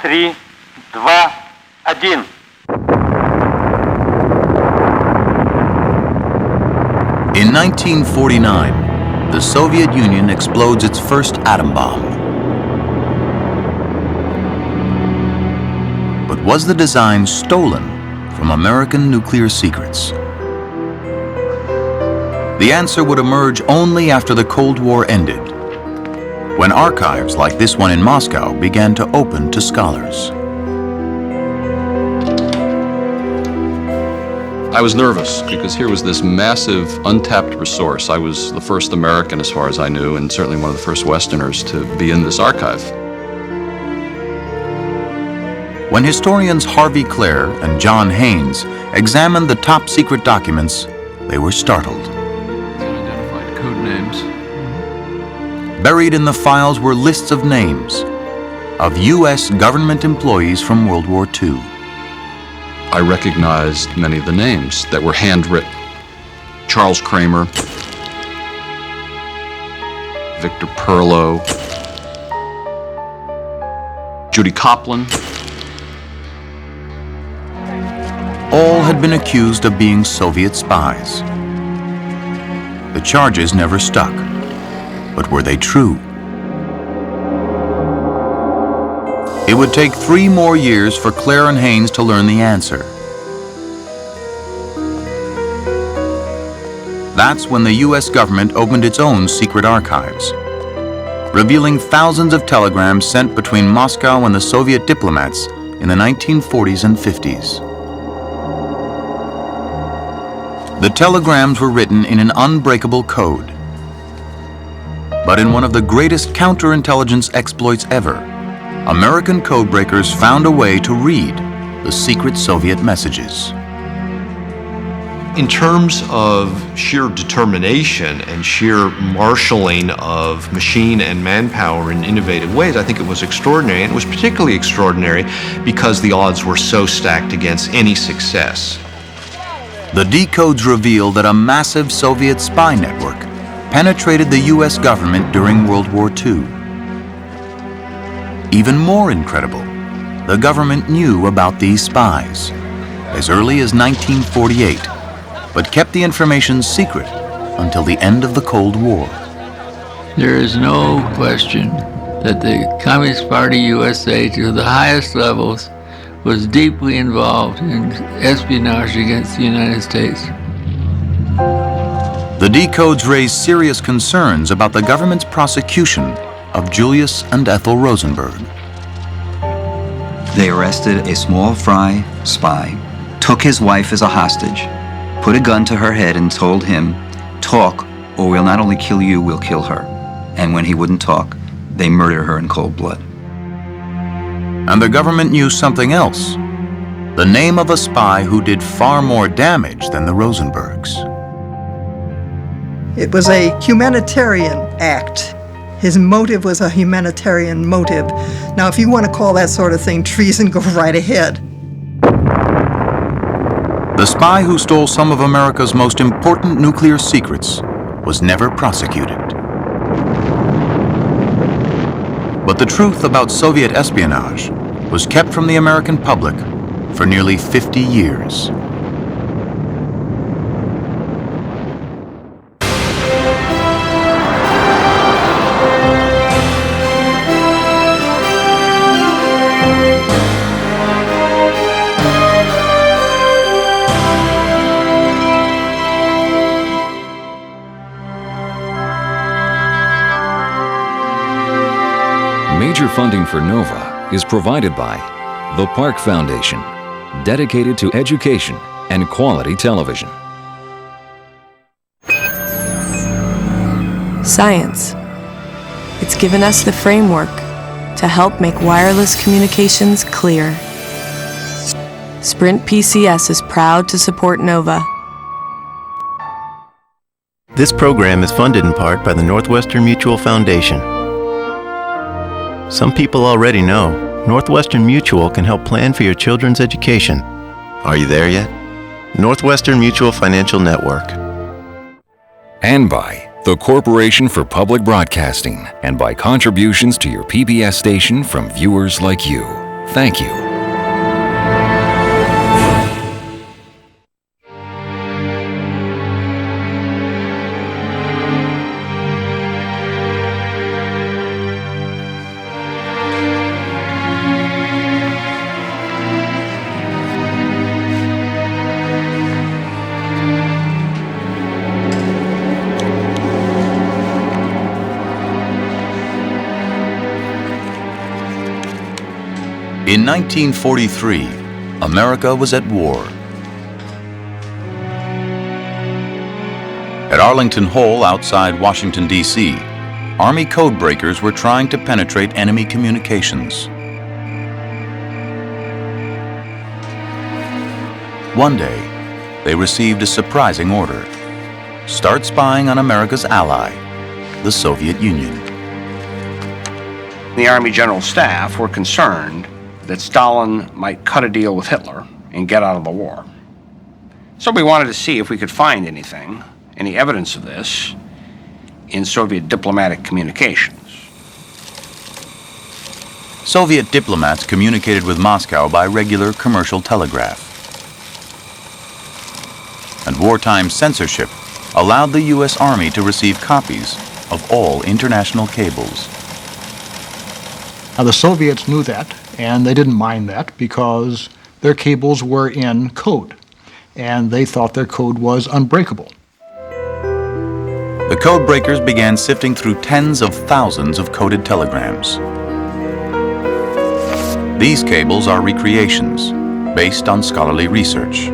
3, 2, 1. In 1949, the Soviet Union explodes its first atom bomb. But was the design stolen from American nuclear secrets? The answer would emerge only after the Cold War ended, when archives like this one in Moscow began to open to scholars. I was nervous because here was this massive, untapped resource. I was the first American, as far as I knew, and certainly one of the first Westerners to be in this archive. When historians Harvey Clare and John Haynes examined the top secret documents, they were startled. Unidentified code names. Buried in the files were lists of names of U.S. government employees from World War II. I recognized many of the names that were handwritten. Charles Kramer, Victor Perlow, Judy Copland. All had been accused of being Soviet spies. The charges never stuck, but were they true? It would take 3 more years for Clare and Haynes to learn the answer. That's when the U.S. government opened its own secret archives, revealing thousands of telegrams sent between Moscow and the Soviet diplomats in the 1940s and 50s. The telegrams were written in an unbreakable code. But in one of the greatest counterintelligence exploits ever, American codebreakers found a way to read the secret Soviet messages. In terms of sheer determination and sheer marshaling of machine and manpower in innovative ways, I think it was extraordinary. And it was particularly extraordinary because the odds were so stacked against any success. The decodes reveal that a massive Soviet spy network penetrated the U.S. government during World War II. Even more incredible, the government knew about these spies as early as 1948, but kept the information secret until the end of the Cold War. There is no question that the Communist Party USA, to the highest levels, was deeply involved in espionage against the United States. The decodes raised serious concerns about the government's prosecution of Julius and Ethel Rosenberg. They arrested a small fry spy, took his wife as a hostage, put a gun to her head and told him, "Talk, or we'll not only kill you, we'll kill her." And when he wouldn't talk, they murdered her in cold blood. And the government knew something else, the name of a spy who did far more damage than the Rosenbergs. It was a humanitarian act. His motive was a humanitarian motive. Now, if you want to call that sort of thing treason, go right ahead. The spy who stole some of America's most important nuclear secrets was never prosecuted. But the truth about Soviet espionage was kept from the American public for nearly 50 years. Major funding for NOVA is provided by the Park Foundation, dedicated to education and quality television. Science. It's given us the framework to help make wireless communications clear. Sprint PCS is proud to support NOVA. This program is funded in part by the Northwestern Mutual Foundation. Some people already know Northwestern Mutual can help plan for your children's education. Are you there yet? Northwestern Mutual Financial Network. And by the Corporation for Public Broadcasting, and by contributions to your PBS station from viewers like you. Thank you. In 1943, America was at war. At Arlington Hall outside Washington, D.C., Army codebreakers were trying to penetrate enemy communications. One day, they received a surprising order: start spying on America's ally, the Soviet Union. The Army General Staff were concerned that Stalin might cut a deal with Hitler and get out of the war. So we wanted to see if we could find anything, any evidence of this, in Soviet diplomatic communications. Soviet diplomats communicated with Moscow by regular commercial telegraph. And wartime censorship allowed the U.S. Army to receive copies of all international cables. Now, the Soviets knew that, and they didn't mind that because their cables were in code, and they thought their code was unbreakable. The code breakers began sifting through tens of thousands of coded telegrams. These cables are recreations based on scholarly research.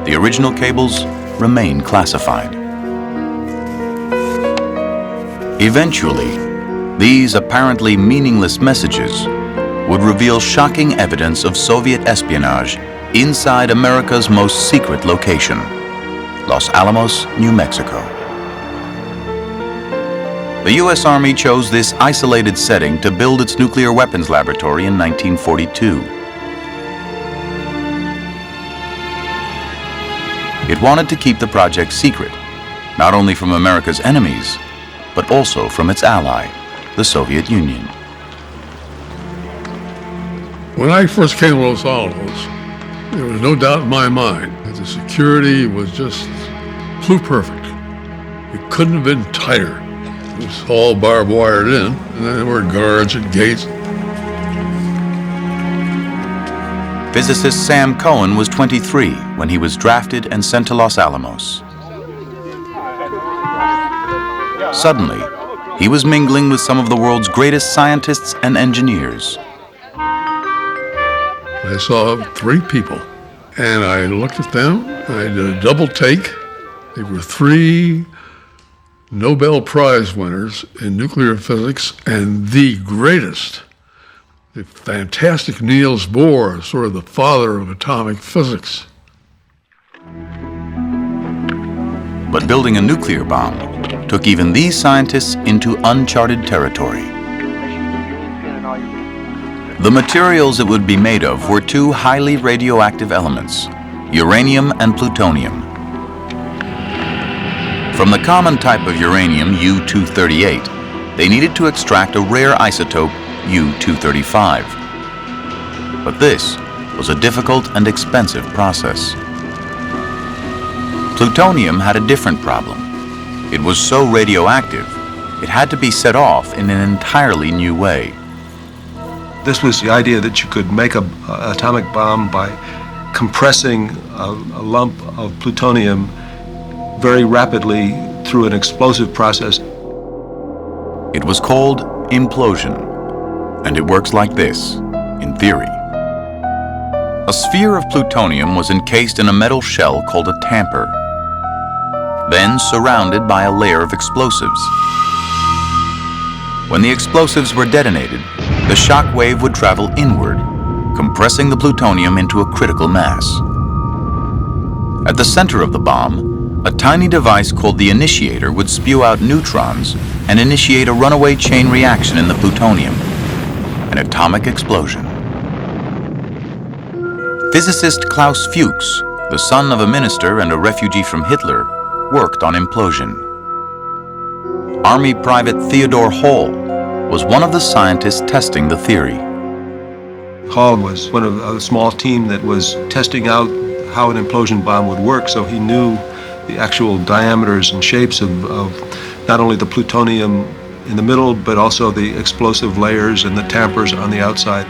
The original cables remain classified. Eventually, these apparently meaningless messages would reveal shocking evidence of Soviet espionage inside America's most secret location, Los Alamos, New Mexico. The U.S. Army chose this isolated setting to build its nuclear weapons laboratory in 1942. It wanted to keep the project secret, not only from America's enemies, but also from its ally, the Soviet Union. When I first came to Los Alamos, there was no doubt in my mind that the security was just pluperfect. It couldn't have been tighter. It was all barbed wired in, and then there were guards at gates. Physicist Sam Cohen was 23 when he was drafted and sent to Los Alamos. Suddenly, he was mingling with some of the world's greatest scientists and engineers. I saw 3 people, and I looked at them, and I did a double take. They were 3 Nobel Prize winners in nuclear physics, and the greatest, the fantastic Niels Bohr, sort of the father of atomic physics. But building a nuclear bomb took even these scientists into uncharted territory. The materials it would be made of were 2 highly radioactive elements, uranium and plutonium. From the common type of uranium, U-238, they needed to extract a rare isotope, U-235. But this was a difficult and expensive process. Plutonium had a different problem. It was so radioactive, it had to be set off in an entirely new way. This was the idea that you could make an atomic bomb by compressing a lump of plutonium very rapidly through an explosive process. It was called implosion, and it works like this, in theory. A sphere of plutonium was encased in a metal shell called a tamper, then surrounded by a layer of explosives. When the explosives were detonated, the shock wave would travel inward, compressing the plutonium into a critical mass. At the center of the bomb, a tiny device called the initiator would spew out neutrons and initiate a runaway chain reaction in the plutonium, an atomic explosion. Physicist Klaus, the son of a minister and a refugee from Hitler, worked on implosion. Army Private Theodore Hall was one of the scientists testing the theory. Hall was one of a small team that was testing out how an implosion bomb would work, so he knew the actual diameters and shapes of not only the plutonium in the middle, but also the explosive layers and the tampers on the outside.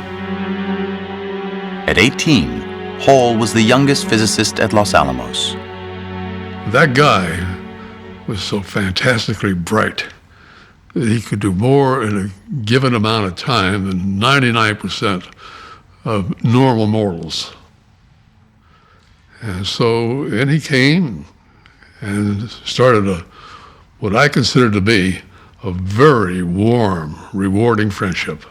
At 18, Hall was the youngest physicist at Los Alamos. That guy was so fantastically bright that he could do more in a given amount of time than 99% of normal mortals. And so, and he came and started what I consider to be a very warm, rewarding friendship.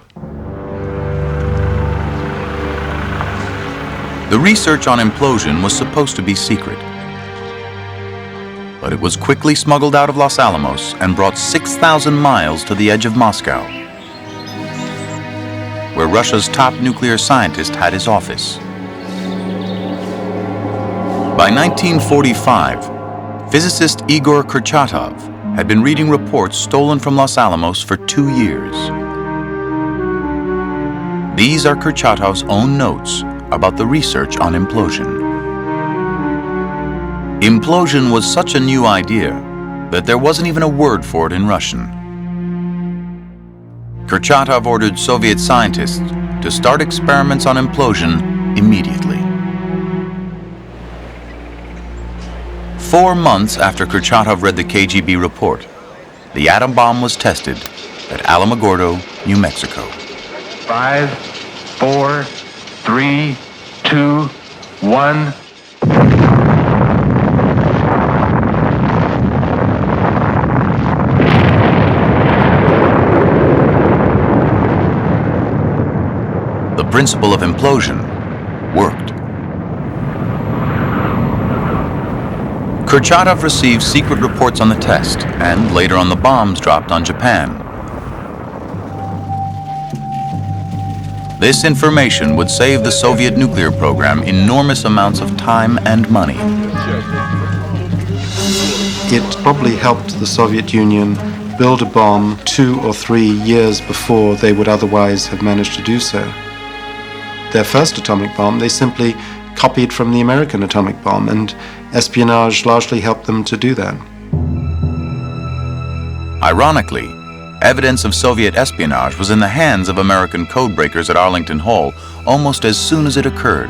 The research on implosion was supposed to be secret, but it was quickly smuggled out of Los Alamos and brought 6,000 miles to the edge of Moscow, where Russia's top nuclear scientist had his office. By 1945, physicist Igor Kurchatov had been reading reports stolen from Los Alamos for 2 years. These are Kurchatov's own notes about the research on implosion. Implosion was such a new idea that there wasn't even a word for it in Russian. Kurchatov ordered Soviet scientists to start experiments on implosion immediately. 4 months after Kurchatov read the KGB report, the atom bomb was tested at Alamogordo, New Mexico. 5, 4, 3, 2, 1. The principle of implosion worked. Kurchatov received secret reports on the test and later on the bombs dropped on Japan. This information would save the Soviet nuclear program enormous amounts of time and money. It probably helped the Soviet Union build a bomb 2 or 3 years before they would otherwise have managed to do so. Their first atomic bomb, they simply copied from the American atomic bomb, and espionage largely helped them to do that. Ironically, evidence of Soviet espionage was in the hands of American codebreakers at Arlington Hall almost as soon as it occurred.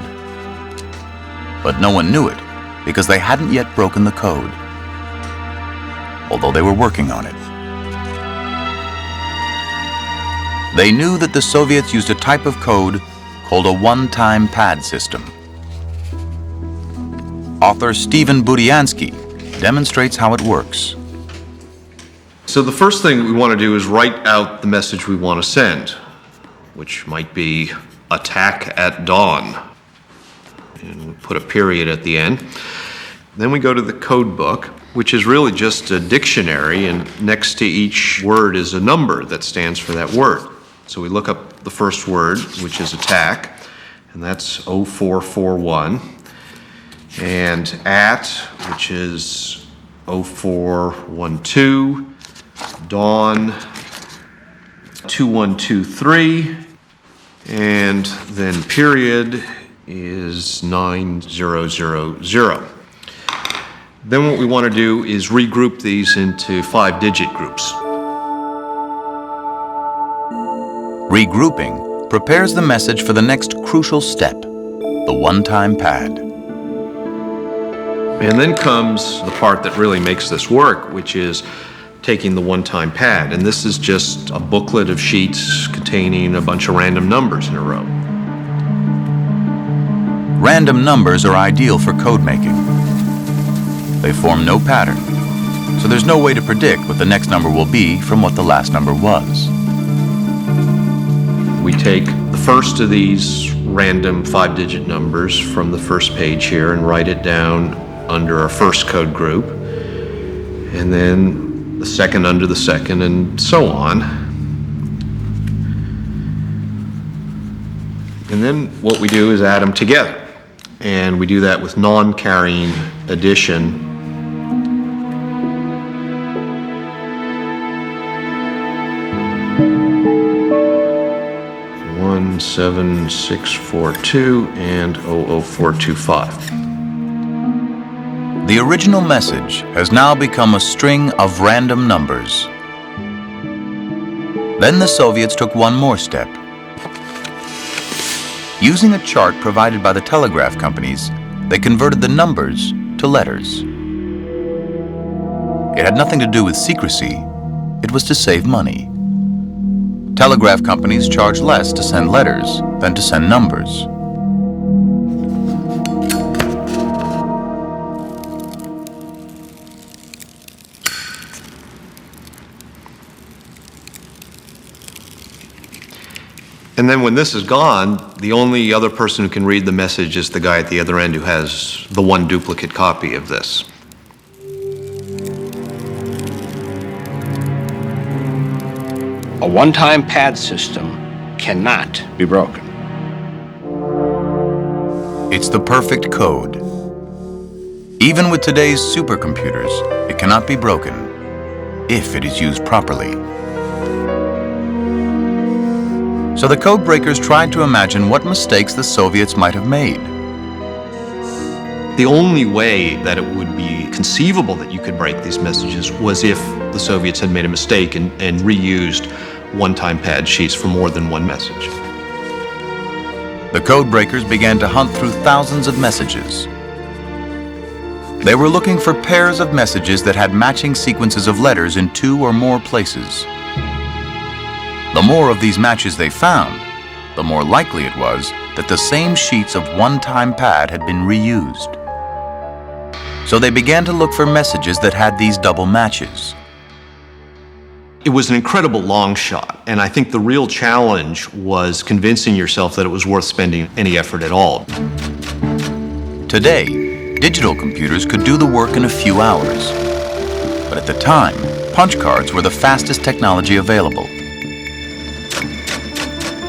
But no one knew it because they hadn't yet broken the code, although they were working on it. They knew that the Soviets used a type of code called a one-time pad system. Author Stephen Budiansky demonstrates how it works. So the first thing we want to do is write out the message we want to send, which might be attack at dawn. And we'll put a period at the end. Then we go to the code book, which is really just a dictionary, and next to each word is a number that stands for that word. So we look up the first word, which is attack, and that's 0441. And at, which is 0412. Dawn 2123, and then period is 9000. Then what we want to do is regroup these into 5-digit groups. Regrouping prepares the message for the next crucial step, the one-time pad. And then comes the part that really makes this work, which is taking the one-time pad. And this is just a booklet of sheets containing a bunch of random numbers in a row. Random numbers are ideal for code making. They form no pattern, so there's no way to predict what the next number will be from what the last number was. We take the first of these random 5-digit numbers from the first page here and write it down under our first code group, and then the second under the second, and so on. And then what we do is add them together, and we do that with non-carrying addition. 17642 and 00425. The original message has now become a string of random numbers. Then the Soviets took one more step. Using a chart provided by the telegraph companies, they converted the numbers to letters. It had nothing to do with secrecy. It was to save money. Telegraph companies charged less to send letters than to send numbers. And then when this is gone, the only other person who can read the message is the guy at the other end who has the one duplicate copy of this. A one-time pad system cannot be broken. It's the perfect code. Even with today's supercomputers, it cannot be broken if it is used properly. So the code breakers tried to imagine what mistakes the Soviets might have made. The only way that it would be conceivable that you could break these messages was if the Soviets had made a mistake and reused one-time pad sheets for more than one message. The code breakers began to hunt through thousands of messages. They were looking for pairs of messages that had matching sequences of letters in 2 or more places. The more of these matches they found, the more likely it was that the same sheets of one-time pad had been reused. So they began to look for messages that had these double matches. It was an incredible long shot, and I think the real challenge was convincing yourself that it was worth spending any effort at all. Today, digital computers could do the work in a few hours. But at the time, punch cards were the fastest technology available.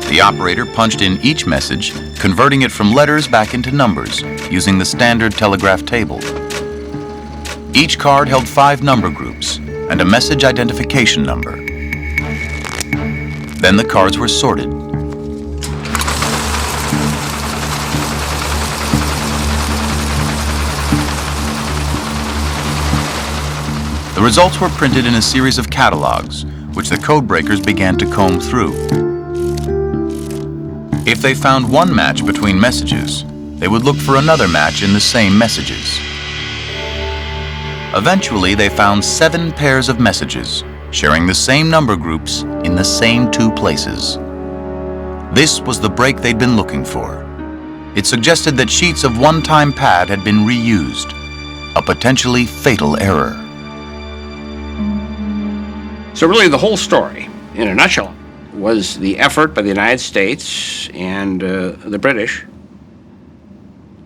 The operator punched in each message, converting it from letters back into numbers, using the standard telegraph table. Each card held 5 number groups and a message identification number. Then the cards were sorted. The results were printed in a series of catalogs, which the code breakers began to comb through. If they found one match between messages, they would look for another match in the same messages. Eventually, they found 7 pairs of messages, sharing the same number groups in the same 2 places. This was the break they'd been looking for. It suggested that sheets of one-time pad had been reused, a potentially fatal error. So really the whole story, in a nutshell, was the effort by the United States and the British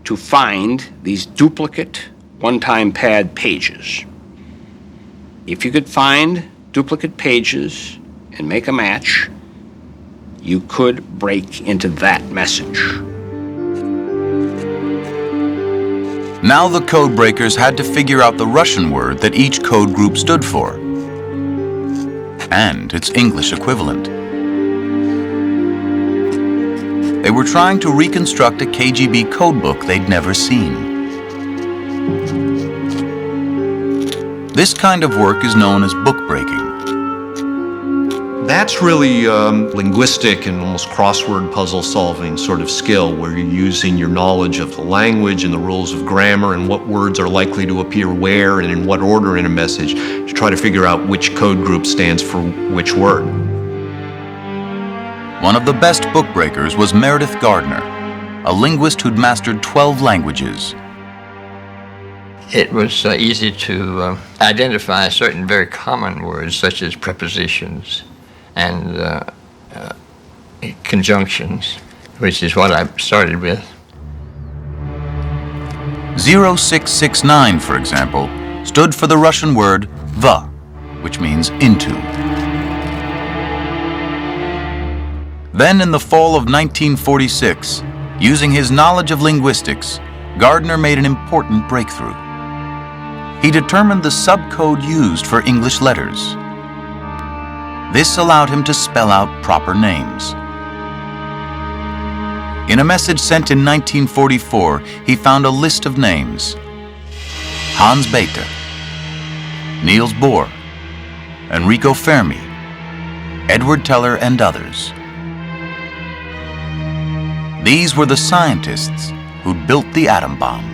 to find these duplicate one-time pad pages. If you could find duplicate pages and make a match, you could break into that message. Now the code breakers had to figure out the Russian word that each code group stood for, and its English equivalent. They were trying to reconstruct a KGB codebook they'd never seen. This kind of work is known as book breaking. That's really linguistic and almost crossword puzzle solving sort of skill, where you're using your knowledge of the language and the rules of grammar and what words are likely to appear where and in what order in a message to try to figure out which code group stands for which word. One of the best book breakers was Meredith Gardner, a linguist who'd mastered 12 languages. It was easy to identify certain very common words, such as prepositions and conjunctions, which is what I started with. 0669, for example, stood for the Russian word "the," which means into. Then in the fall of 1946, using his knowledge of linguistics, Gardner made an important breakthrough. He determined the subcode used for English letters. This allowed him to spell out proper names. In a message sent in 1944, he found a list of names: Hans Bethe, Niels Bohr, Enrico Fermi, Edward Teller, and others. These were the scientists who'd built the atom bomb.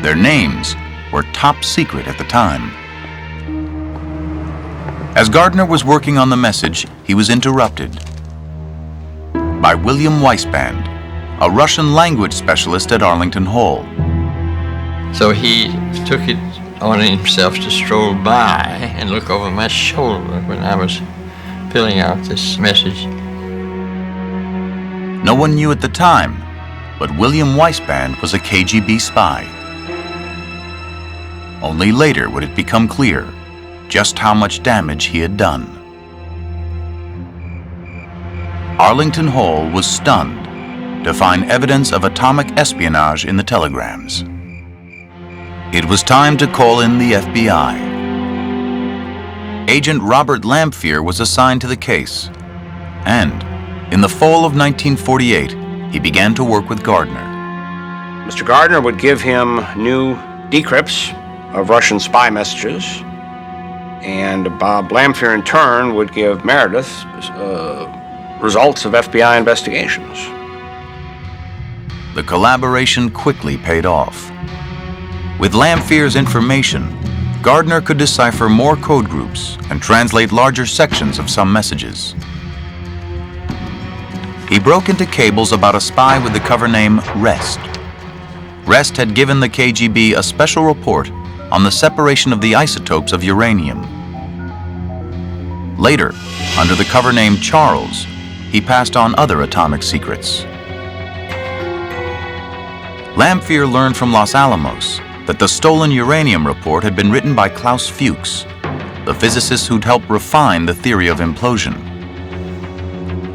Their names were top secret at the time. As Gardner was working on the message, he was interrupted by William Weisband, a Russian language specialist at Arlington Hall. So he took it on himself to stroll by and look over my shoulder when I was filling out this message. No one knew at the time, but William Weisband was a KGB spy. Only later would it become clear just how much damage he had done. Arlington Hall was stunned to find evidence of atomic espionage in the telegrams. It was time to call in the FBI. Agent Robert Lamphere was assigned to the case, and in the fall of 1948, he began to work with Gardner. Mr. Gardner would give him new decrypts of Russian spy messages, and Bob Lamphere in turn would give Meredith results of FBI investigations. The collaboration quickly paid off. With Lamphere's information, Gardner could decipher more code groups and translate larger sections of some messages. He broke into cables about a spy with the cover name Rest. Rest had given the KGB a special report on the separation of the isotopes of uranium. Later, under the cover name Charles, he passed on other atomic secrets. Lamphere learned from Los Alamos that the stolen uranium report had been written by Klaus Fuchs, the physicist who'd helped refine the theory of implosion.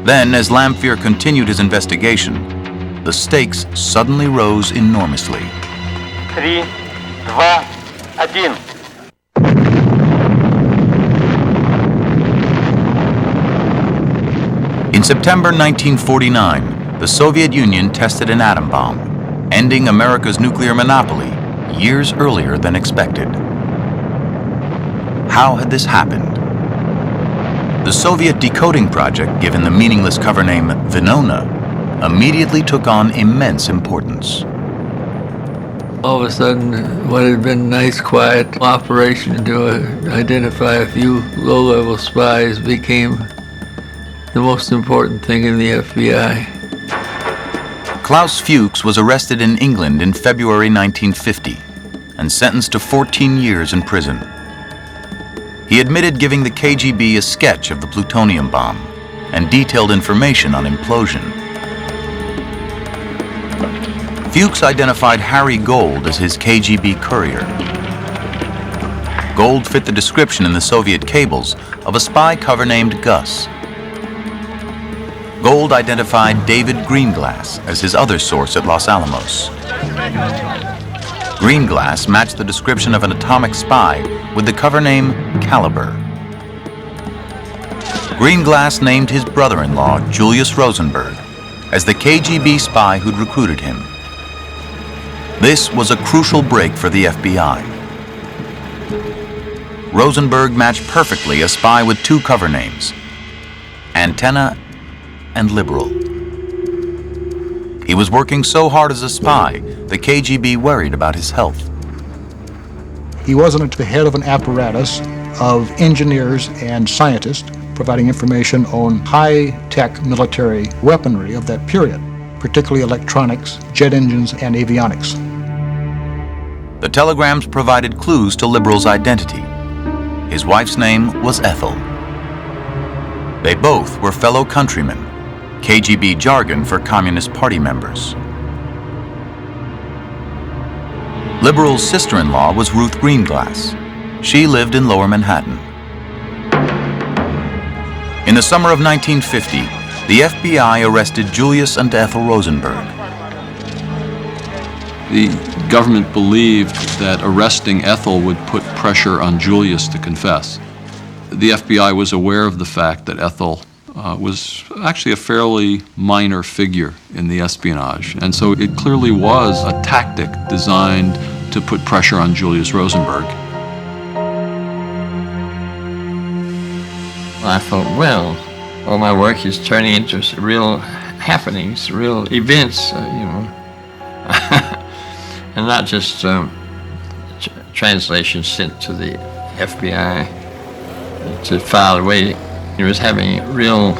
Then, as Lamphere continued his investigation, the stakes suddenly rose enormously. 3, 2, 1. In September 1949, the Soviet Union tested an atom bomb, ending America's nuclear monopoly years earlier than expected. How had this happened? The Soviet decoding project, given the meaningless cover name Venona, immediately took on immense importance. All of a sudden, what had been a nice, quiet operation to identify a few low-level spies became the most important thing in the FBI. Klaus Fuchs was arrested in England in February 1950 and sentenced to 14 years in prison. He admitted giving the KGB a sketch of the plutonium bomb and detailed information on implosion. Fuchs identified Harry Gold as his KGB courier. Gold fit the description in the Soviet cables of a spy cover named Gus. Gold identified David Greenglass as his other source at Los Alamos. Greenglass matched the description of an atomic spy with the cover name Caliber. Greenglass named his brother-in-law, Julius Rosenberg, as the KGB spy who'd recruited him. This was a crucial break for the FBI. Rosenberg matched perfectly a spy with two cover names, Antenna and Liberal. He was working so hard as a spy, the KGB worried about his health. He wasn't at the head of an apparatus of engineers and scientists providing information on high-tech military weaponry of that period, particularly electronics, jet engines, and avionics. The telegrams provided clues to Liberal's identity. His wife's name was Ethel. They both were fellow countrymen, KGB jargon for Communist Party members. Liberal's sister-in-law was Ruth Greenglass. She lived in Lower Manhattan. In the summer of 1950, the FBI arrested Julius and Ethel Rosenberg. The government believed that arresting Ethel would put pressure on Julius to confess. The FBI was aware of the fact that Ethel was actually a fairly minor figure in the espionage. And so it clearly was a tactic designed to put pressure on Julius Rosenberg. I thought, well, all my work is turning into real happenings, real events, and not just translations sent to the FBI to file away. It was having real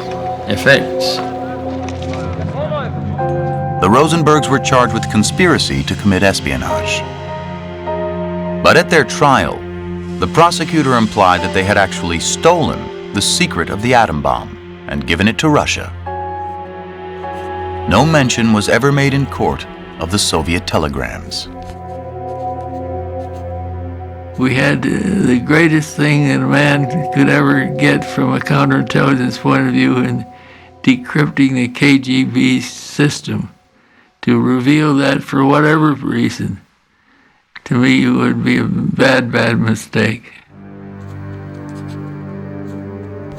effects. The Rosenbergs were charged with conspiracy to commit espionage. But at their trial, the prosecutor implied that they had actually stolen the secret of the atom bomb and given it to Russia. No mention was ever made in court of the Soviet telegrams. We had the greatest thing that a man could ever get from a counterintelligence point of view in decrypting the KGB system. To reveal that for whatever reason, to me, it would be a bad, bad mistake.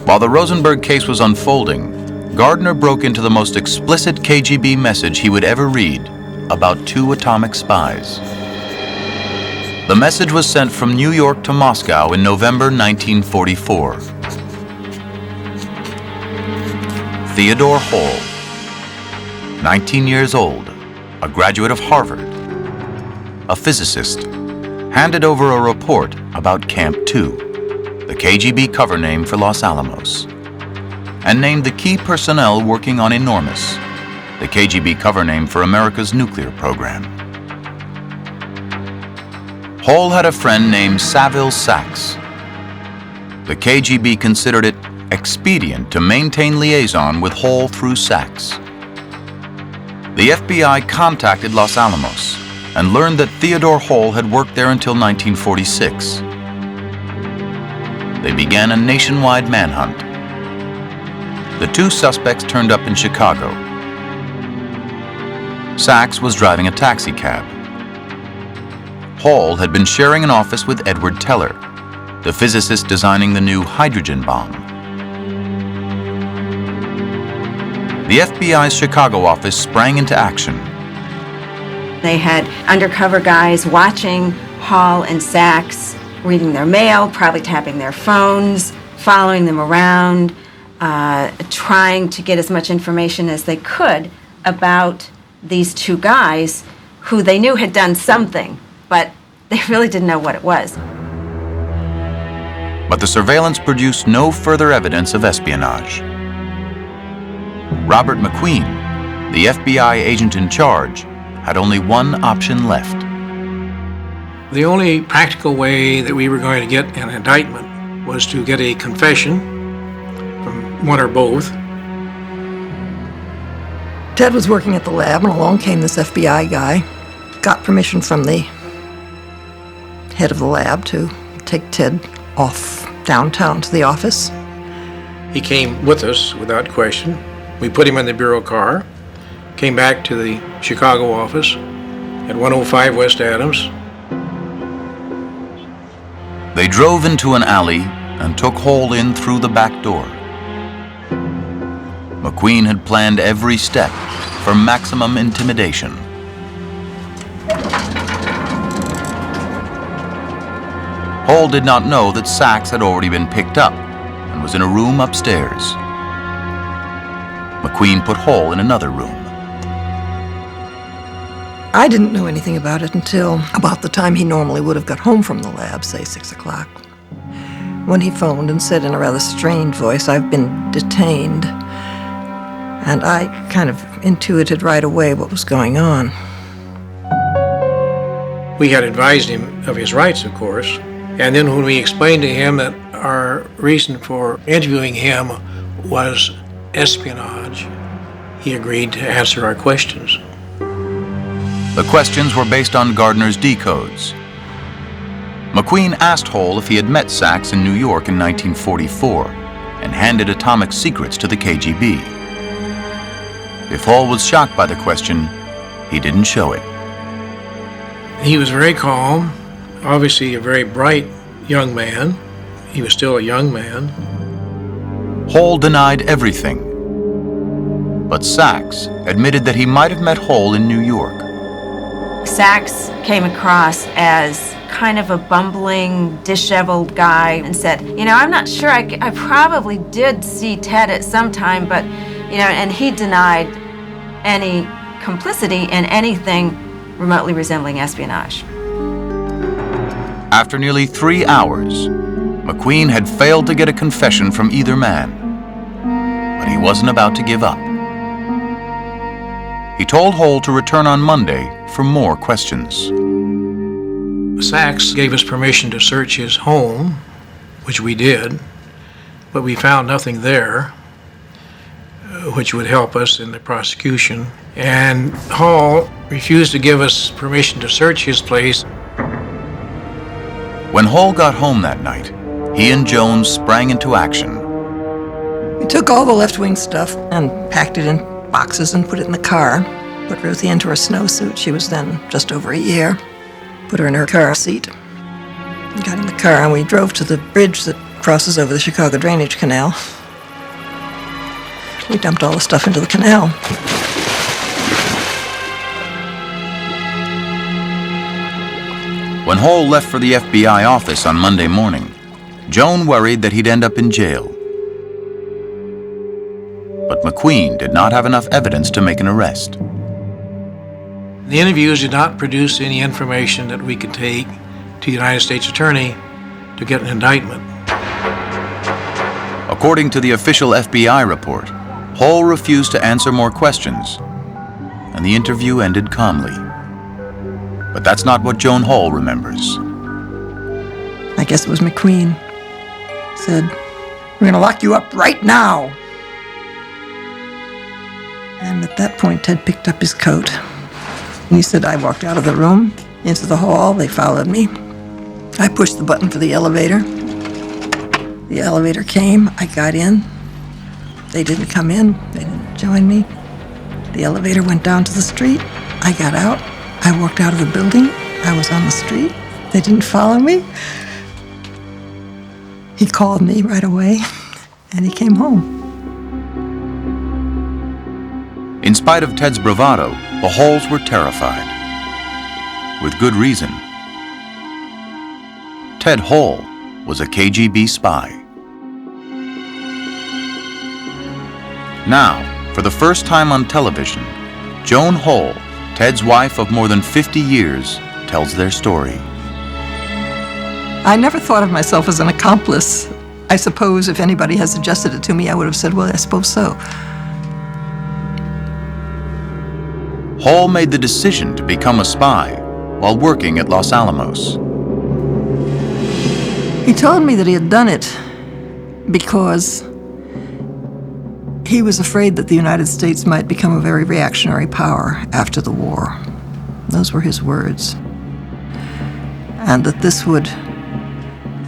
While the Rosenberg case was unfolding, Gardner broke into the most explicit KGB message he would ever read about 2 atomic spies. The message was sent from New York to Moscow in November 1944. Theodore Hall, 19 years old, a graduate of Harvard, a physicist, handed over a report about Camp 2, the KGB cover name for Los Alamos, and named the key personnel working on Enormous, the KGB cover name for America's nuclear program. Hall had a friend named Saville Sachs. The KGB considered it expedient to maintain liaison with Hall through Sachs. The FBI contacted Los Alamos and learned that Theodore Hall had worked there until 1946. They began a nationwide manhunt. The 2 suspects turned up in Chicago. Sachs was driving a taxi cab. Hall had been sharing an office with Edward Teller, the physicist designing the new hydrogen bomb. The FBI's Chicago office sprang into action. They had undercover guys watching Hall and Sachs, reading their mail, probably tapping their phones, following them around, trying to get as much information as they could about these 2 guys who they knew had done something, but they really didn't know what it was. But the surveillance produced no further evidence of espionage. Robert McQueen, the FBI agent in charge, had only one option left. The only practical way that we were going to get an indictment was to get a confession from one or both. Ted was working at the lab, and along came this FBI guy. Got permission from the head of the lab to take Ted off downtown to the office. He came with us without question. We put him in the bureau car, came back to the Chicago office at 105 West Adams. They drove into an alley and took Hall in through the back door. McQueen had planned every step for maximum intimidation. Hall did not know that Sachs had already been picked up and was in a room upstairs. McQueen put Hall in another room. I didn't know anything about it until about the time he normally would have got home from the lab, say 6 o'clock, when he phoned and said in a rather strained voice, "I've been detained." And I kind of intuited right away what was going on. We had advised him of his rights, of course, and then when we explained to him that our reason for interviewing him was espionage, he agreed to answer our questions. The questions were based on Gardner's decodes. McQueen asked Hall if he had met Sachs in New York in 1944 and handed atomic secrets to the KGB. If Hall was shocked by the question, he didn't show it. He was very calm, obviously a very bright young man. He was still a young man. Hall denied everything. But Sachs admitted that he might have met Hall in New York. Sachs came across as kind of a bumbling, disheveled guy and said, I'm not sure, I probably did see Ted at some time, but, and he denied any complicity in anything remotely resembling espionage. After nearly 3 hours, McQueen had failed to get a confession from either man, but he wasn't about to give up. He told Hall to return on Monday for more questions. Sachs gave us permission to search his home, which we did, but we found nothing there which would help us in the prosecution. And Hall refused to give us permission to search his place. When Hall got home that night, he and Jones sprang into action. We took all the left-wing stuff and packed it in boxes and put it in the car. Put Ruthie into her snowsuit. She was then just over a year. Put her in her car seat. We got in the car and we drove to the bridge that crosses over the Chicago Drainage Canal. We dumped all the stuff into the canal. When Hall left for the FBI office on Monday morning, Joan worried that he'd end up in jail. But McQueen did not have enough evidence to make an arrest. The interviews did not produce any information that we could take to the United States Attorney to get an indictment. According to the official FBI report, Hall refused to answer more questions, and the interview ended calmly. But that's not what Joan Hall remembers. I guess it was McQueen. Said, "We're going to lock you up right now." And at that point, Ted picked up his coat. And he said, I walked out of the room, into the hall. They followed me. I pushed the button for the elevator. The elevator came. I got in. They didn't come in. They didn't join me. The elevator went down to the street. I got out. I walked out of the building. I was on the street. They didn't follow me. He called me right away, and he came home. In spite of Ted's bravado, the Halls were terrified. With good reason. Ted Hall was a KGB spy. Now, for the first time on television, Joan Hall, Ted's wife of more than 50 years, tells their story. I never thought of myself as an accomplice. I suppose if anybody had suggested it to me, I would have said, well, I suppose so. Hall made the decision to become a spy while working at Los Alamos. He told me that he had done it because he was afraid that the United States might become a very reactionary power after the war. Those were his words. And that this would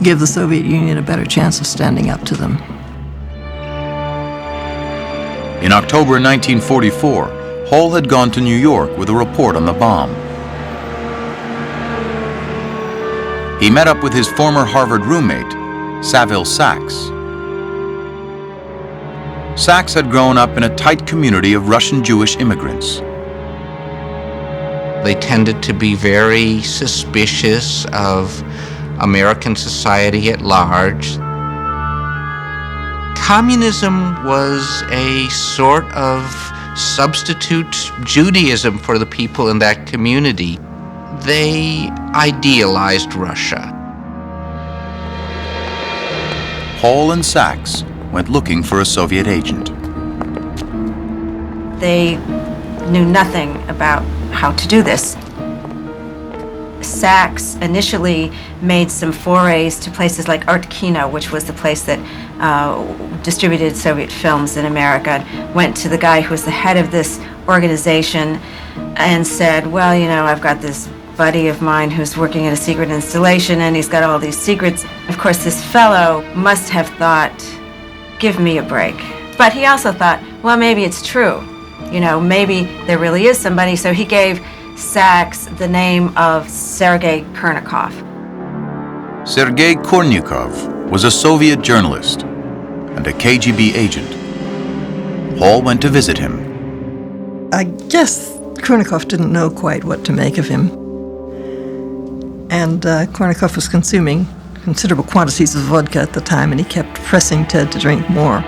give the Soviet Union a better chance of standing up to them. In October 1944, Hall had gone to New York with a report on the bomb. He met up with his former Harvard roommate, Saville Sachs. Sachs had grown up in a tight community of Russian Jewish immigrants. They tended to be very suspicious of American society at large. Communism was a sort of substitute Judaism for the people in that community. They idealized Russia. Hall and Sachs went looking for a Soviet agent. They knew nothing about how to do this. Sachs initially made some forays to places like Art Kino, which was the place that distributed Soviet films in America. Went to the guy who was the head of this organization and said, well, you know, I've got this buddy of mine who's working at a secret installation and he's got all these secrets. Of course, this fellow must have thought, give me a break. But he also thought, well, maybe it's true. You know, maybe there really is somebody. So he gave Sachs the name of Sergei Kurnikov. Sergei Kurnikov was a Soviet journalist, and a KGB agent. Hall went to visit him. I guess Kornikov didn't know quite what to make of him. And Kornikov was consuming considerable quantities of vodka at the time, and he kept pressing Ted to drink more.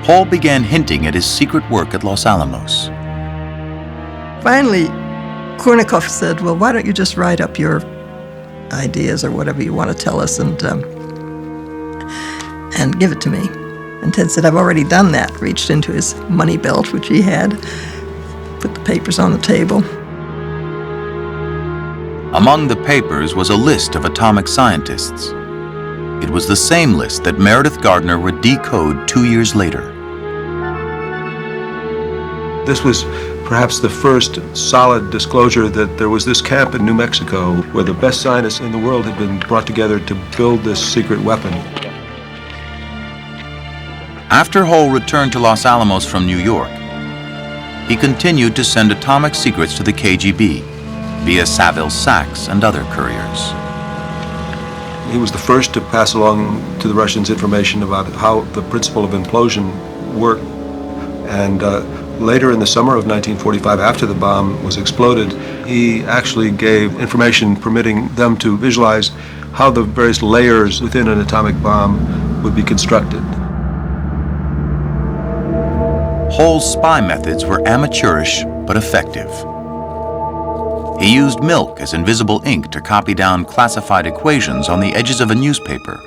Hall began hinting at his secret work at Los Alamos. Finally, Kornikov said, well, why don't you just write up your ideas or whatever you want to tell us and give it to me. And Ted said, I've already done that, reached into his money belt, which he had, put the papers on the table. Among the papers was a list of atomic scientists. It was the same list that Meredith Gardner would decode 2 years later. This was perhaps the first solid disclosure that there was this camp in New Mexico where the best scientists in the world had been brought together to build this secret weapon. After Hall returned to Los Alamos from New York, he continued to send atomic secrets to the KGB via Saville Sachs and other couriers. He was the first to pass along to the Russians information about how the principle of implosion worked. And later in the summer of 1945, after the bomb was exploded, he actually gave information permitting them to visualize how the various layers within an atomic bomb would be constructed. Hall's spy methods were amateurish but effective. He used milk as invisible ink to copy down classified equations on the edges of a newspaper,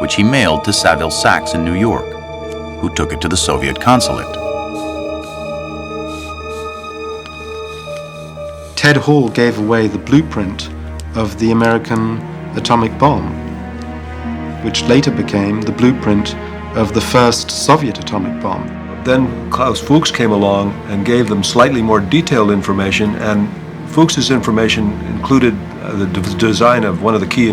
which he mailed to Saville Sachs in New York, who took it to the Soviet consulate. Ted Hall gave away the blueprint of the American atomic bomb, which later became the blueprint of the first Soviet atomic bomb. Then Klaus Fuchs came along and gave them slightly more detailed information, and Fuchs's information included the design of one of the key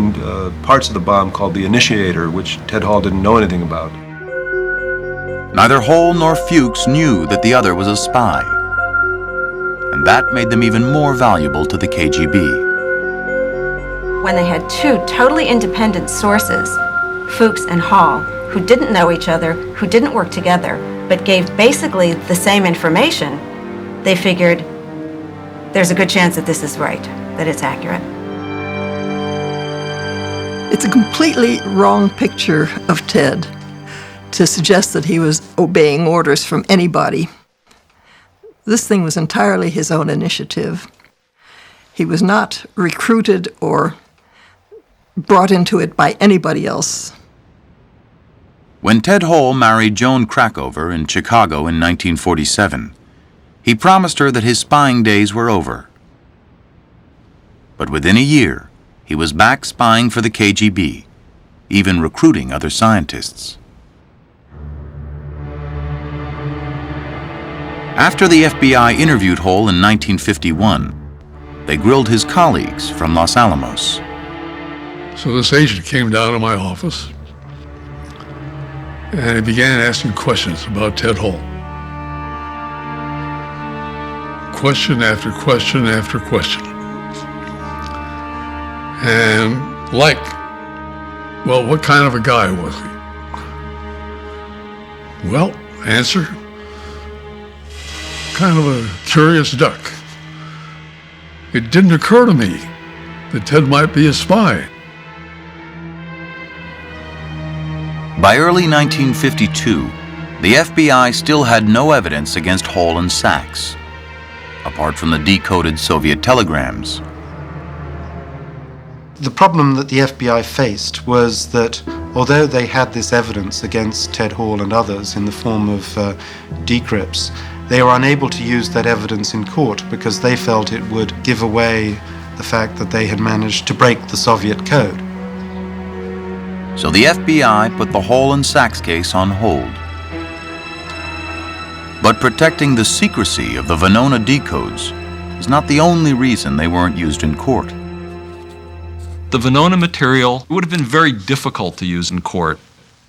parts of the bomb called the initiator, which Ted Hall didn't know anything about. Neither Hall nor Fuchs knew that the other was a spy, and that made them even more valuable to the KGB. When they had two totally independent sources, Fuchs and Hall, who didn't know each other, who didn't work together, but gave basically the same information, they figured there's a good chance that this is right, that it's accurate. It's a completely wrong picture of Ted to suggest that he was obeying orders from anybody. This thing was entirely his own initiative. He was not recruited or brought into it by anybody else. When Ted Hall married Joan Krakover in Chicago in 1947, he promised her that his spying days were over. But within a year, he was back spying for the KGB, even recruiting other scientists. After the FBI interviewed Hall in 1951, they grilled his colleagues from Los Alamos. So this agent came down to my office, and he began asking questions about Ted Hall. Question after question after question. And well, what kind of a guy was he? Well, answer, kind of a curious duck. It didn't occur to me that Ted might be a spy. By early 1952, the FBI still had no evidence against Hall and Sachs, apart from the decoded Soviet telegrams. The problem that the FBI faced was that although they had this evidence against Ted Hall and others in the form of decrypts, they were unable to use that evidence in court because they felt it would give away the fact that they had managed to break the Soviet code. So the FBI put the Hall and Sachs case on hold. But protecting the secrecy of the Venona decodes is not the only reason they weren't used in court. The Venona material would have been very difficult to use in court.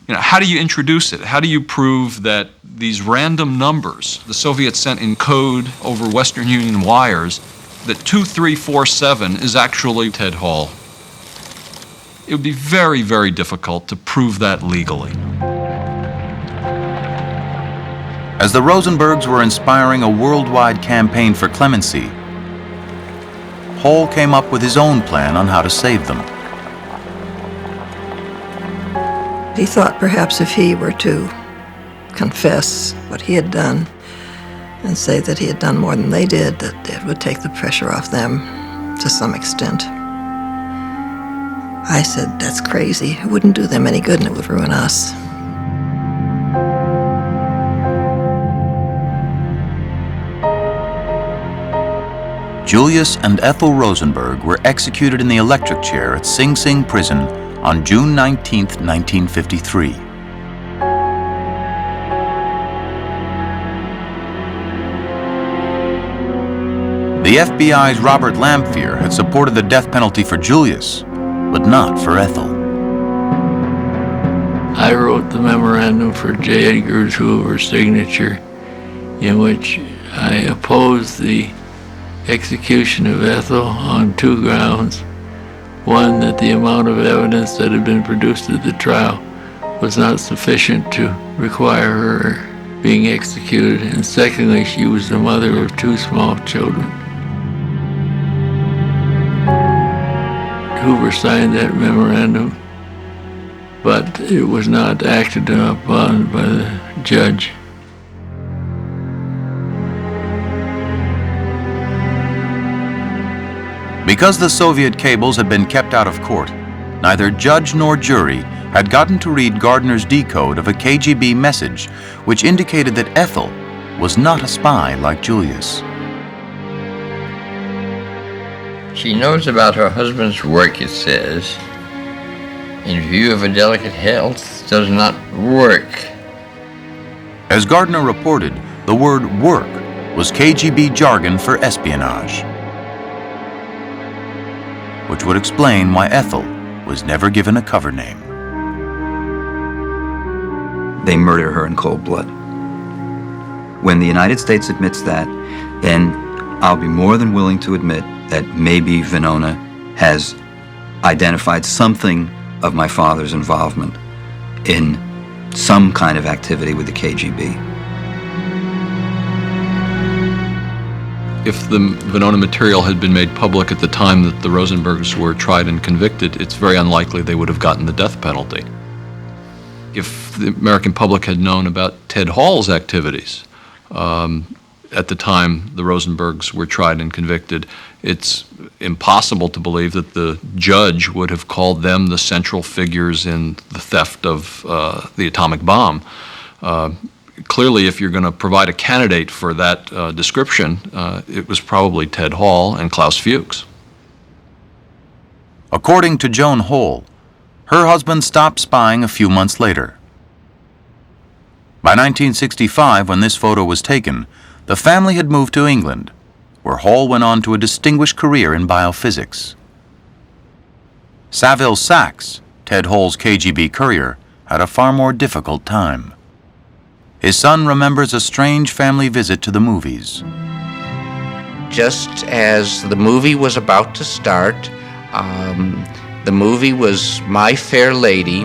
How do you introduce it? How do you prove that these random numbers the Soviets sent in code over Western Union wires, that 2347 is actually Ted Hall? It would be very, very difficult to prove that legally. As the Rosenbergs were inspiring a worldwide campaign for clemency, Hall came up with his own plan on how to save them. He thought perhaps if he were to confess what he had done and say that he had done more than they did, that it would take the pressure off them to some extent. I said, that's crazy. It wouldn't do them any good and it would ruin us. Julius and Ethel Rosenberg were executed in the electric chair at Sing Sing Prison on June 19, 1953. The FBI's Robert Lamphere had supported the death penalty for Julius, but not for Ethel. I wrote the memorandum for J. Edgar Hoover's signature, in which I opposed the execution of Ethel on two grounds. One, that the amount of evidence that had been produced at the trial was not sufficient to require her being executed, and secondly, she was the mother of two small children. Hoover signed that memorandum, but it was not acted upon by the judge. Because the Soviet cables had been kept out of court, neither judge nor jury had gotten to read Gardner's decode of a KGB message which indicated that Ethel was not a spy like Julius. She knows about her husband's work, it says. In view of her delicate health, does not work. As Gardner reported, the word work was KGB jargon for espionage, which would explain why Ethel was never given a cover name. They murder her in cold blood. When the United States admits that, then I'll be more than willing to admit that maybe Venona has identified something of my father's involvement in some kind of activity with the KGB. If the Venona material had been made public at the time that the Rosenbergs were tried and convicted, it's very unlikely they would have gotten the death penalty. If the American public had known about Ted Hall's activities at the time the Rosenbergs were tried and convicted, it's impossible to believe that the judge would have called them the central figures in the theft of the atomic bomb. Clearly, if you're going to provide a candidate for that description, it was probably Ted Hall and Klaus Fuchs. According to Joan Hole, her husband stopped spying a few months later. By 1965, when this photo was taken, the family had moved to England, where Hall went on to a distinguished career in biophysics. Saville Sachs, Ted Hall's KGB courier, had a far more difficult time. His son remembers a strange family visit to the movies. Just as the movie was about to start, the movie was My Fair Lady,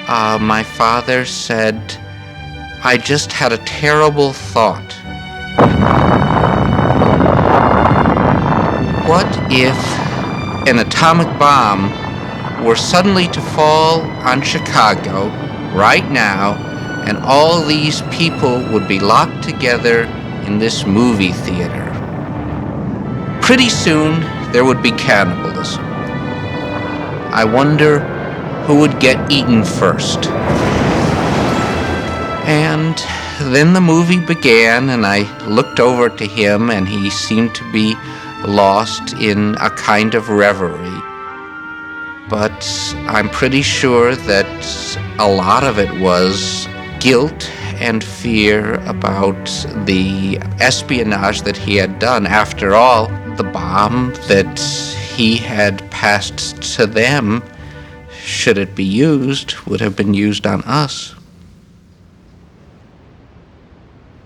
my father said, I just had a terrible thought. What if an atomic bomb were suddenly to fall on Chicago right now, and all these people would be locked together in this movie theater? Pretty soon, there would be cannibalism. I wonder who would get eaten first. And then the movie began, and I looked over to him, and he seemed to be lost in a kind of reverie. But I'm pretty sure that a lot of it was guilt and fear about the espionage that he had done. After all, the bomb that he had passed to them, should it be used, would have been used on us.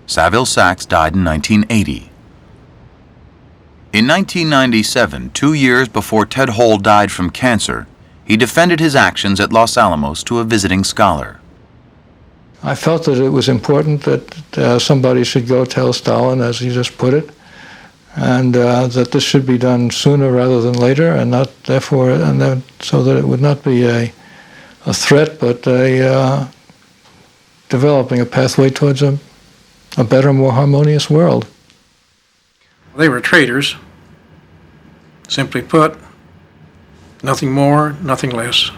Saville Sachs died in 1980. In 1997, 2 years before Ted Hall died from cancer, he defended his actions at Los Alamos to a visiting scholar. I felt that it was important that somebody should go tell Stalin, as he just put it, and that this should be done sooner rather than later, and not therefore, and then, so that it would not be a threat, but developing a pathway towards a better, more harmonious world. They were traitors. Simply put, nothing more, nothing less.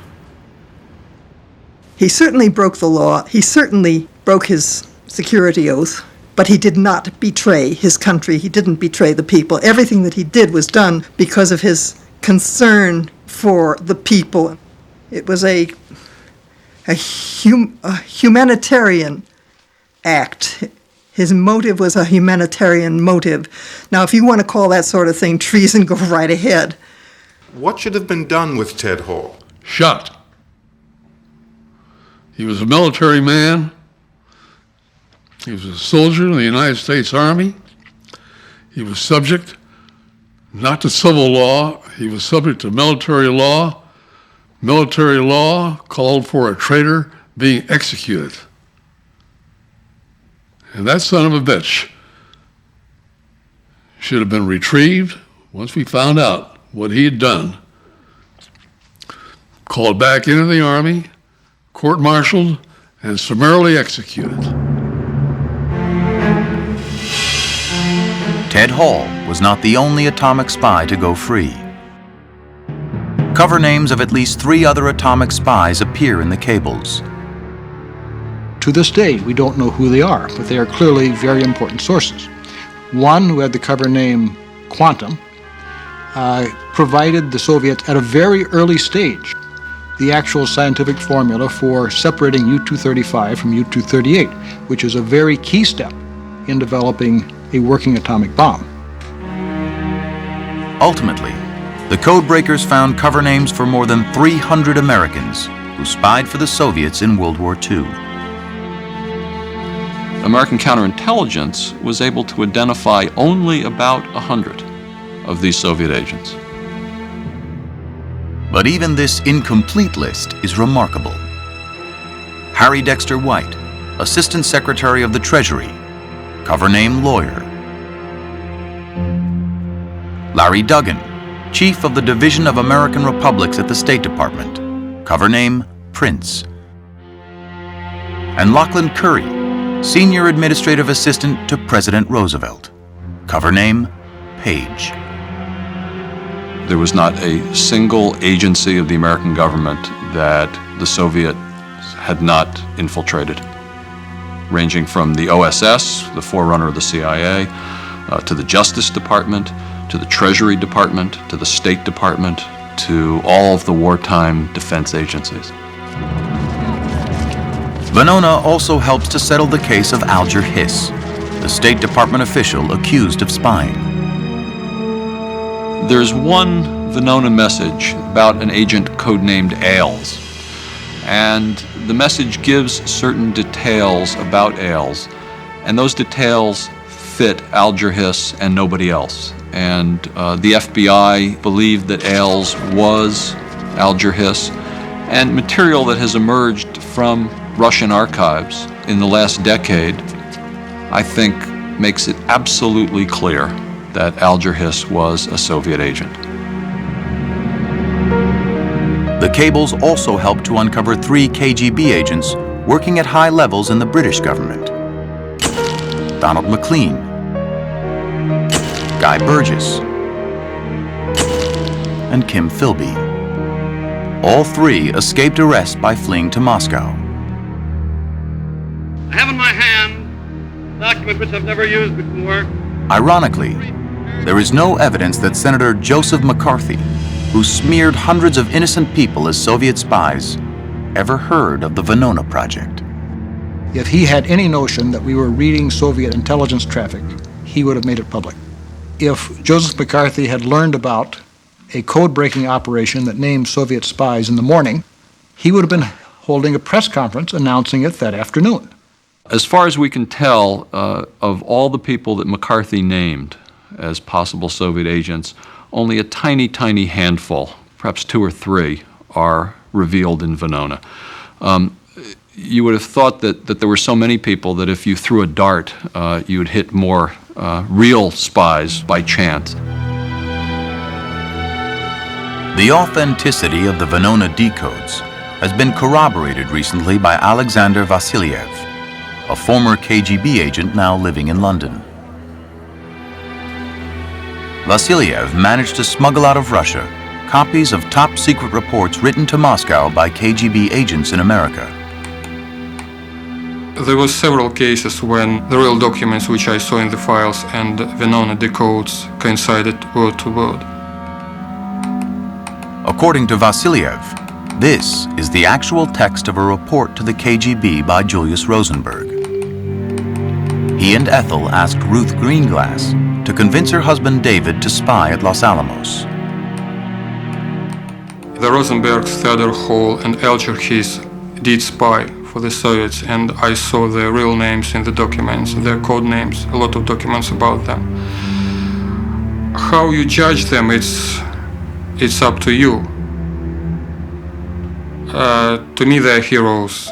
He certainly broke the law. He certainly broke his security oath, but he did not betray his country. He didn't betray the people. Everything that he did was done because of his concern for the people. It was a humanitarian act. His motive was a humanitarian motive. Now, if you want to call that sort of thing treason, go right ahead. What should have been done with Ted Hall? Shot. He was a military man. He was a soldier in the United States Army. He was subject not to civil law. He was subject to military law. Military law called for a traitor being executed. And that son of a bitch should have been retrieved once we found out what he had done, called back into the Army, court-martialed, and summarily executed. Ted Hall was not the only atomic spy to go free. Cover names of at least 3 other atomic spies appear in the cables. To this day, we don't know who they are, but they are clearly very important sources. One, who had the cover name Quantum, provided the Soviets at a very early stage the actual scientific formula for separating U-235 from U-238, which is a very key step in developing a working atomic bomb. Ultimately, the codebreakers found cover names for more than 300 Americans who spied for the Soviets in World War II. American counterintelligence was able to identify only about 100 of these Soviet agents. But even this incomplete list is remarkable. Harry Dexter White, Assistant Secretary of the Treasury, cover name lawyer. Larry Duggan, Chief of the Division of American Republics at the State Department, cover name Prince. And Lachlan Curry, Senior Administrative Assistant to President Roosevelt, cover name Page. There was not a single agency of the American government that the Soviets had not infiltrated, ranging from the OSS, the forerunner of the CIA, to the Justice Department, to the Treasury Department, to the State Department, to all of the wartime defense agencies. Venona also helps to settle the case of Alger Hiss, the State Department official accused of spying. There's one Venona message about an agent codenamed Ailes, and the message gives certain details about Ailes, and those details fit Alger Hiss and nobody else. And the FBI believed that Ailes was Alger Hiss, and material that has emerged from Russian archives in the last decade, I think, makes it absolutely clear that Alger Hiss was a Soviet agent. The cables also helped to uncover 3 KGB agents working at high levels in the British government. Donald McLean, Guy Burgess, and Kim Philby. All 3 escaped arrest by fleeing to Moscow. I have in my hand a document which I've never used before. Ironically, there is no evidence that Senator Joseph McCarthy, who smeared hundreds of innocent people as Soviet spies, ever heard of the Venona project. If he had any notion that we were reading Soviet intelligence traffic, he would have made it public. If Joseph McCarthy had learned about a code-breaking operation that named Soviet spies in the morning, he would have been holding a press conference announcing it that afternoon. As far as we can tell, of all the people that McCarthy named as possible Soviet agents, only a tiny, tiny handful, perhaps 2 or 3, are revealed in Venona. You would have thought that there were so many people that if you threw a dart, you would hit more real spies by chance. The authenticity of the Venona decodes has been corroborated recently by Alexander Vasiliev, a former KGB agent now living in London. Vasiliev managed to smuggle out of Russia copies of top-secret reports written to Moscow by KGB agents in America. There were several cases when the real documents which I saw in the files and Venona decodes coincided word to word. According to Vasiliev, this is the actual text of a report to the KGB by Julius Rosenberg. He and Ethel asked Ruth Greenglass to convince her husband David to spy at Los Alamos. The Rosenbergs, Theodore Hall, and Elcherhis did spy for the Soviets, and I saw their real names in the documents, their code names, a lot of documents about them. How you judge them, it's up to you. To me, they're heroes.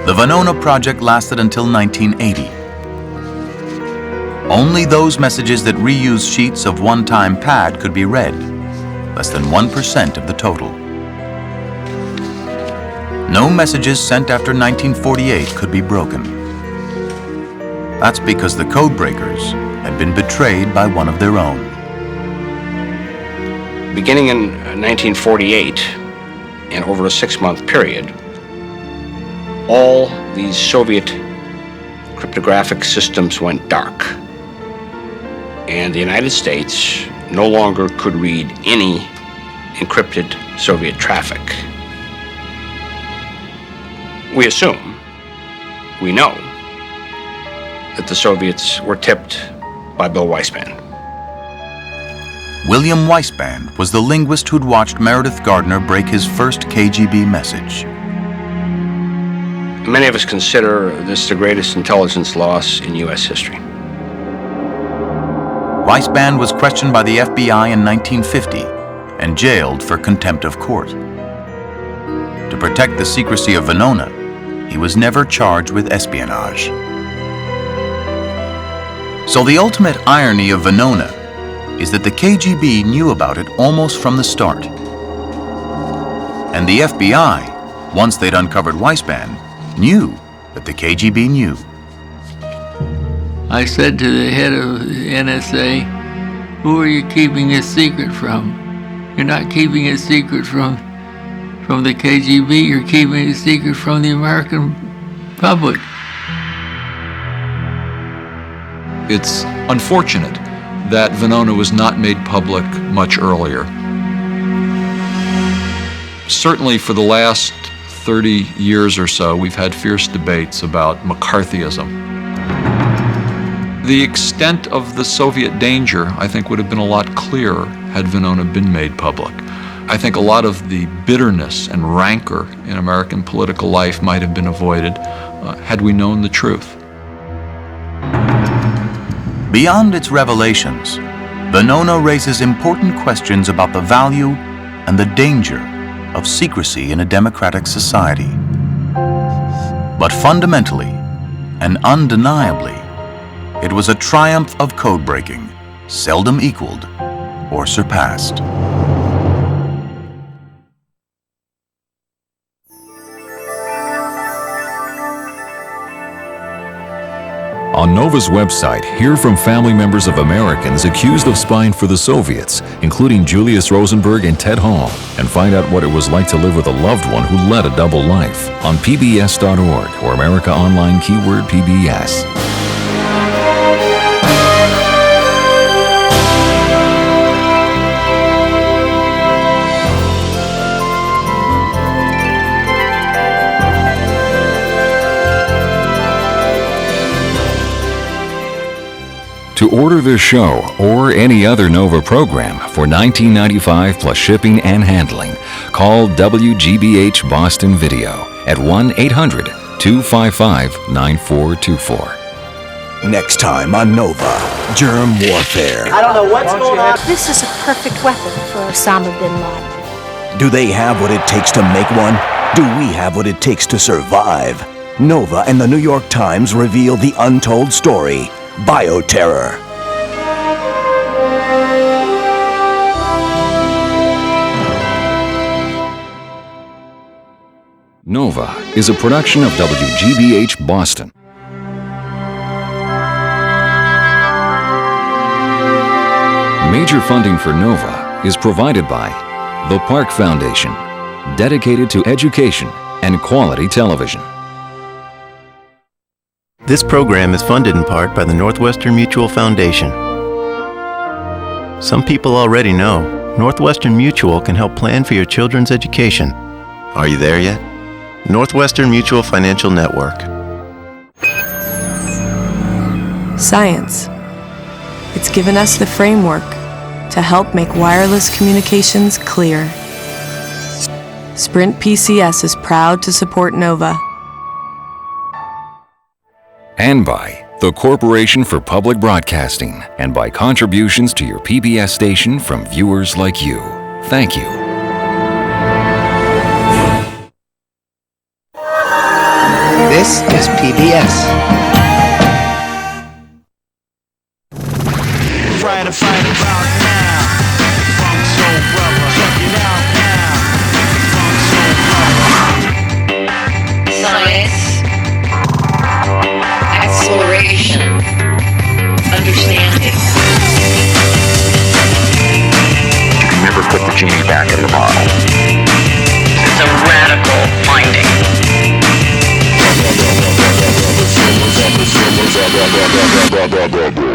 The Venona project lasted until 1980. Only those messages that reused sheets of one-time pad could be read, less than 1% of the total. No messages sent after 1948 could be broken. That's because the code breakers had been betrayed by one of their own. Beginning in 1948, and over a 6-month period, all these Soviet cryptographic systems went dark. And the United States no longer could read any encrypted Soviet traffic. We assume, we know, that the Soviets were tipped by Bill Weissband. William Weissband was the linguist who'd watched Meredith Gardner break his first KGB message. Many of us consider this the greatest intelligence loss in U.S. history. Weissband was questioned by the FBI in 1950 and jailed for contempt of court. To protect the secrecy of Venona, he was never charged with espionage. So the ultimate irony of Venona is that the KGB knew about it almost from the start. And the FBI, once they'd uncovered Weissband, knew that the KGB knew. I said to the head of the NSA, who are you keeping a secret from? You're not keeping a secret from the KGB, you're keeping a secret from the American public. It's unfortunate that Venona was not made public much earlier. Certainly for the last 30 years or so, we've had fierce debates about McCarthyism. The extent of the Soviet danger, I think, would have been a lot clearer had Venona been made public. I think a lot of the bitterness and rancor in American political life might have been avoided had we known the truth. Beyond its revelations, Venona raises important questions about the value and the danger of secrecy in a democratic society. But fundamentally and undeniably, it was a triumph of code breaking, seldom equaled or surpassed. On Nova's website, hear from family members of Americans accused of spying for the Soviets, including Julius Rosenberg and Ted Hall, and find out what it was like to live with a loved one who led a double life on pbs.org or America Online keyword PBS. To order this show or any other Nova program for $19.95 plus shipping and handling, call WGBH Boston Video at 1-800-255-9424. Next time on Nova, Germ Warfare. I don't know what's going on. This is a perfect weapon for Osama bin Laden. Do they have what it takes to make one? Do we have what it takes to survive? Nova and the New York Times reveal the untold story, Bioterror. Nova is a production of WGBH Boston. Major funding for Nova is provided by the Park Foundation, dedicated to education and quality television. This program is funded in part by the Northwestern Mutual Foundation. Some people already know Northwestern Mutual can help plan for your children's education. Are you there yet? Northwestern Mutual Financial Network. Science. It's given us the framework to help make wireless communications clear. Sprint PCS is proud to support Nova. And by the Corporation for Public Broadcasting, and by contributions to your PBS station from viewers like you. Thank you. This is PBS. Trying to fight about now. Funk soul brother, check it out now. Funk soul brother. Science, exploration, understanding. You can never put the genie back in the bottle. It's a radical finding. Blah, blah, blah, blah, blah, blah, blah, blah, blah, blah, blah, blah, blah, blah, blah, blah.